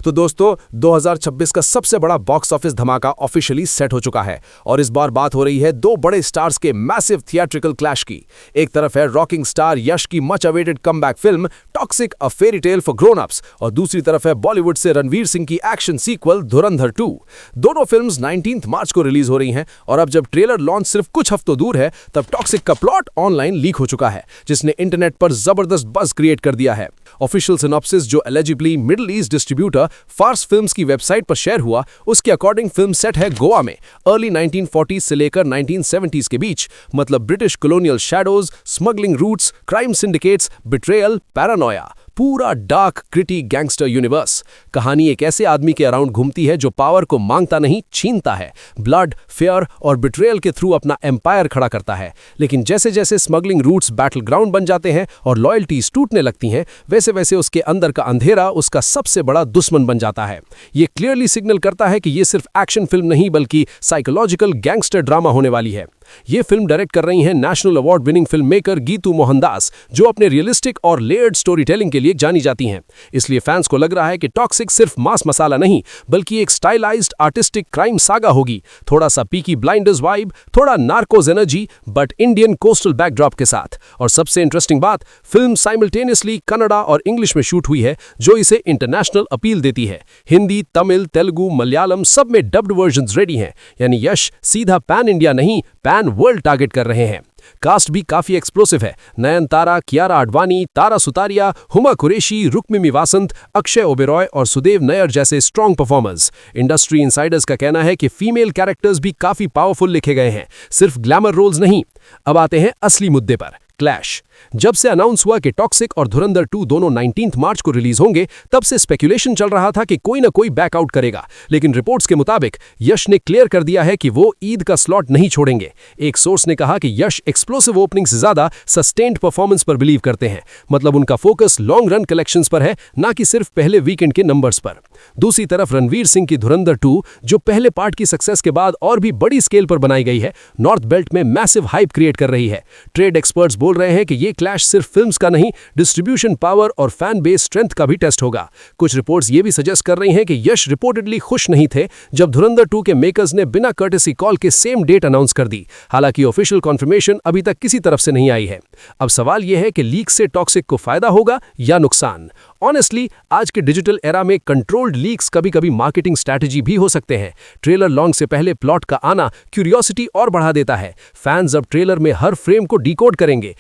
तो दोस्तों 2026 का सबसे बड़ा बॉक्स ऑफिस धमाका ऑफिशियली सेट हो चुका है और इस बार बात हो रही है दो बड़े स्टार्स के मैसिव थिएट्रिकल क्लैश की। एक तरफ है रॉकिंग स्टार यश की much awaited comeback film toxic a fairy tale for grown ups और दूसरी तरफ है बॉलीवुड से रणवीर सिंह की एक्शन सीक्वल धुरंधर 2। दोनों फिल्म्स 19 मार्च को रिलीज हो रही हैं और अब जब ट्रेलर लॉन्च सिर्फ कुछ हफ्तों दूर है तब टॉक्सिक का प्लॉट ऑनलाइन लीक हो चुका है जिसने इंटरनेट पर जबरदस्त बज़ क्रिएट कर दिया है। ऑफिशियल सिनॉप्सिस जो allegedly middle east distributor Phars films की वेबसाइट पर शेयर हुआ उसके अकॉर्डिंग फिल्म सेट है गोवा में अर्ली 1940s से लेकर 1970s के बीच, मतलब British colonial shadows, smuggling routes, crime syndicates, betrayal, paranoia, पूरा डार्क ग्रिटी गैंगस्टर यूनिवर्स। कहानी एक ऐसे आदमी के अराउंड घूमती है जो पावर को मांगता नहीं छीनता है, ब्लड, फेयर और बिट्रेयल के थ्रू अपना एम्पायर खड़ा करता है। लेकिन जैसे जैसे स्मगलिंग रूट्स बैटल ग्राउंड बन जाते हैं और लॉयल्टीज टूटने लगती हैं वैसे वैसे उसके अंदर का अंधेरा उसका सबसे बड़ा दुश्मन बन जाता है। ये क्लियरली सिग्नल करता है कि ये सिर्फ एक्शन फिल्म नहीं बल्कि साइकोलॉजिकल गैंगस्टर ड्रामा होने वाली है। ये फिल्म डायरेक्ट कर रही हैं national award winning film maker Geetu Mohandas जो अपने रियलिस्टिक और लेयर्ड स्टोरी टेलिंग के लिए जानी जाती हैं। इसलिए फैंस को लग रहा है कि टॉक्सिक सिर्फ मास मसाला नहीं बल्कि एक स्टाइलाइज्ड आर्टिस्टिक क्राइम सागा होगी। थोड़ा सा पीकी ब्लाइंडर्स वाइब, थोड़ा Narcos energy but Indian coastal backdrop के साथ। और सबसे इंटरेस्टिंग बात, फिल्म साइमल्टेनियसली कन्नड़ा और इंग्लिश में शूट हुई है जो इसे इंटरनेशनल अपील देती है। हिंदी, तमिल, तेलुगु, मलयालम सब में डब्ड वर्जन्स रेडी हैं, यानी यश सीधा पैन इंडिया नहीं पैन वर्ल्ड टारगेट कर रहे हैं। कास्ट भी काफी एक्सप्लोसिव है। नयनतारा, कियारा आडवाणी, तारा सुतारिया, हुमा कुरैशी, रुक्मिणी वासंत, अक्षय ओबेरॉय और सुदेव नयर जैसे स्ट्रॉन्ग परफॉर्मर्स। इंडस्ट्री इनसाइडर्स का कहना है कि फीमेल कैरेक्टर्स भी काफी पावरफुल लिखे गए हैं, सिर्फ ग्लैमर रोल्स नहीं। अब आते हैं असली मुद्दे पर, क्लैश। जब से अनाउंस हुआ कि टॉक्सिक और धुरंधर 2 दोनों 19 मार्च को रिलीज होंगे तब से स्पेकुलेशन चल रहा था कि कोई ना कोई बैकआउट करेगा, लेकिन रिपोर्ट्स के मुताबिक यश ने क्लियर कर दिया है कि वो ईद का स्लॉट नहीं छोड़ेंगे। एक सोर्स ने कहा कि यश एक्सप्लोसिव ओपनिंग से ज्यादा सस्टेन्ड परफॉर्मेंस पर बिलीव करते हैं, मतलब उनका फोकस लॉन्ग रन कलेक्शंस पर है, ना कि सिर्फ पहले वीकेंड के नंबर्स पर। दूसरी तरफ रणवीर सिंह की धुरंधर 2 जो पहले पार्ट की सक्सेस के बाद और भी बड़ी स्केल पर बनाई गई है, नॉर्थ बेल्ट में मैसिव हाइप क्रिएट कर रही है। ट्रेड एक्सपर्ट्स बोल रहे हैं कि ये क्लैश सिर्फ फिल्म्स का नहीं, डिस्ट्रीब्यूशन पावर और फैन बेस स्ट्रेंथ का भी टेस्ट होगा। कुछ रिपोर्ट्स ये भी सजेस्ट कर रही हैं कि यश रिपोर्टेडली खुश नहीं थे जब धुरंधर 2 के मेकर्स ने बिना कर्टेसी कॉल के सेम डेट अनाउंस कर दी। हालांकि ऑफिशियल कॉन्फर्मेशन अभी तक किसी तरफ से नहीं आई है। अब सवाल यह है कि लीक से टॉक्सिक को फायदा होगा या नुकसान। ऑनेस्टली आज के डिजिटल एरा में कंट्रोल्ड लीक्स कभी-कभी मार्केटिंग स्ट्रैटेजी भी हो सकते हैं। ट्रेलर लॉन्च से पहले प्लॉट का आना क्यूरियोसिटी और बढ़ा देता है। फैंस अब ट्रेलर में हर फ्रेम को डिकोड करेंगे।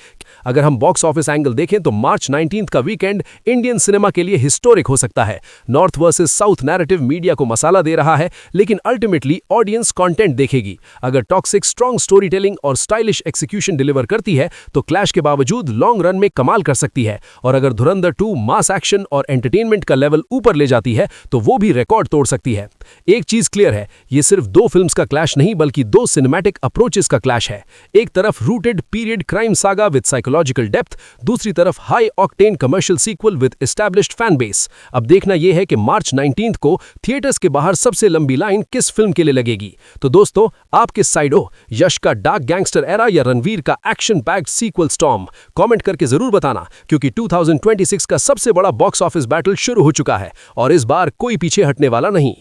अगर हम बॉक्स ऑफिस एंगल देखें तो मार्च 19 का वीकेंड इंडियन सिनेमा के लिए हिस्टोरिक हो सकता है। North versus south narrative media को मसाला दे रहा है, लेकिन अल्टीमेटली ऑडियंस कंटेंट देखेगी। अगर टॉक्सिक स्ट्रॉन्ग स्टोरी टेलिंग और स्टाइलिश एक्सिक्यूशन डिलीवर करती है तो क्लैश के बावजूद लॉन्ग रन में कमाल कर सकती है, और अगर धुरंधर 2 मास एक्शन और एंटरटेनमेंट का लेवल ऊपर ले जाती है तो वो भी रिकॉर्ड तोड़ सकती है। एक चीज क्लियर है, ये सिर्फ दो फिल्म्स का क्लैश नहीं बल्कि दो सिनेमैटिक अप्रोचेस का क्लैश है। एक तरफ rooted period crime saga with psychological depth, दूसरी तरफ high octane commercial sequel with established fan base. अब देखना यह है कि मार्च 19 को थिएटर्स के बाहर सबसे लंबी लाइन किस फिल्म के लिए लगेगी। तो दोस्तों, आप किस साइड हो, यश का डार्क गैंगस्टर एरा या रणवीर का action packed sequel storm? Comment करके जरूर बताना, क्योंकि 2026 का सबसे बड़ा बॉक्स ऑफिस बैटल शुरू हो चुका है और इस बार कोई पीछे हटने वाला नहीं।